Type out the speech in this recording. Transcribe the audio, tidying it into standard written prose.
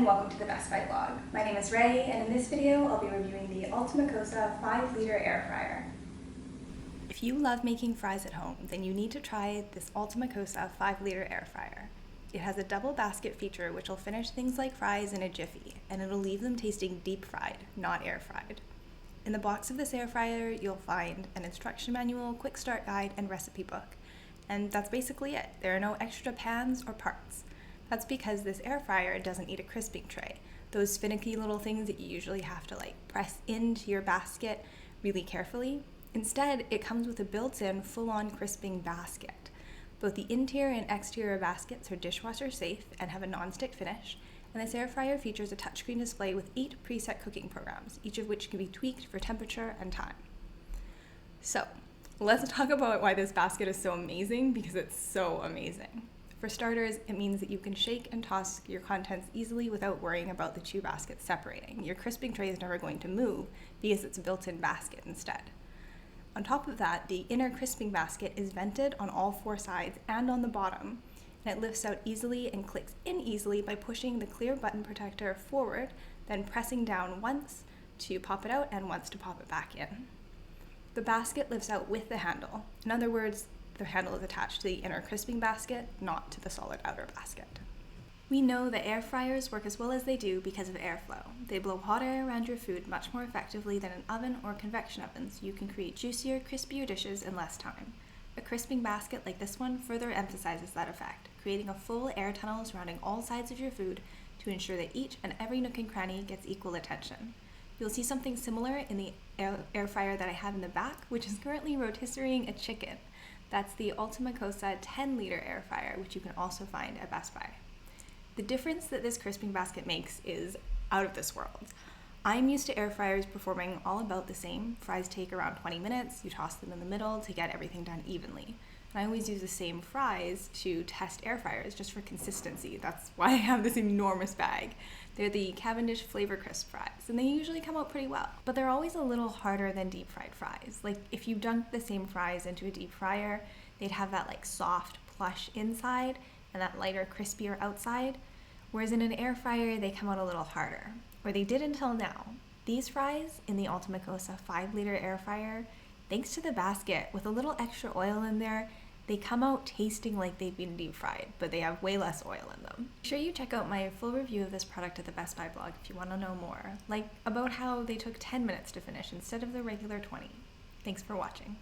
and welcome to the Best Buy vlog. My name is Ray, and in this video I'll be reviewing the Ultima Cosa 5-litre air fryer. If you love making fries at home, then you need to try this Ultima Cosa 5-litre air fryer. It has a double basket feature which will finish things like fries in a jiffy, and it'll leave them tasting deep fried, not air fried. In the box of this air fryer, you'll find an instruction manual, quick start guide, and recipe book. And that's basically it. There are no extra pans or parts. That's because this air fryer doesn't need a crisping tray. Those finicky little things that you usually have to press into your basket really carefully. Instead, it comes with a built-in full-on crisping basket. Both the interior and exterior baskets are dishwasher safe and have a non-stick finish, and this air fryer features a touchscreen display with 8 preset cooking programs, each of which can be tweaked for temperature and time. So, let's talk about why this basket is so amazing, because it's so amazing. For starters, it means that you can shake and toss your contents easily without worrying about the two baskets separating. Your crisping tray is never going to move because it's a built-in basket instead. On top of that, the inner crisping basket is vented on all 4 sides and on the bottom, and it lifts out easily and clicks in easily by pushing the clear button protector forward, then pressing down once to pop it out and once to pop it back in. The basket lifts out with the handle. In other words, the handle is attached to the inner crisping basket, not to the solid outer basket. We know that air fryers work as well as they do because of airflow. They blow hot air around your food much more effectively than an oven or convection oven, so you can create juicier, crispier dishes in less time. A crisping basket like this one further emphasizes that effect, creating a full air tunnel surrounding all sides of your food to ensure that each and every nook and cranny gets equal attention. You'll see something similar in the air fryer that I have in the back, which is currently rotisserieing a chicken. That's the Ultima Cosa 10-litre air fryer, which you can also find at Best Buy. The difference that this crisping basket makes is out of this world. I'm used to air fryers performing all about the same. Fries take around 20 minutes, you toss them in the middle to get everything done evenly. And I always use the same fries to test air fryers just for consistency. That's why I have this enormous bag. They're the Cavendish Flavor Crisp fries, and they usually come out pretty well. But they're always a little harder than deep fried fries. If you dunk the same fries into a deep fryer, they'd have that soft, plush inside and that lighter, crispier outside. Whereas in an air fryer, they come out a little harder. Or they did until now. These fries in the Ultima Cosa 5-litre air fryer, thanks to the basket with a little extra oil in there, they come out tasting like they've been deep fried, but they have way less oil in them. Make sure you check out my full review of this product at the Best Buy blog if you want to know more, about how they took 10 minutes to finish instead of the regular 20. Thanks for watching.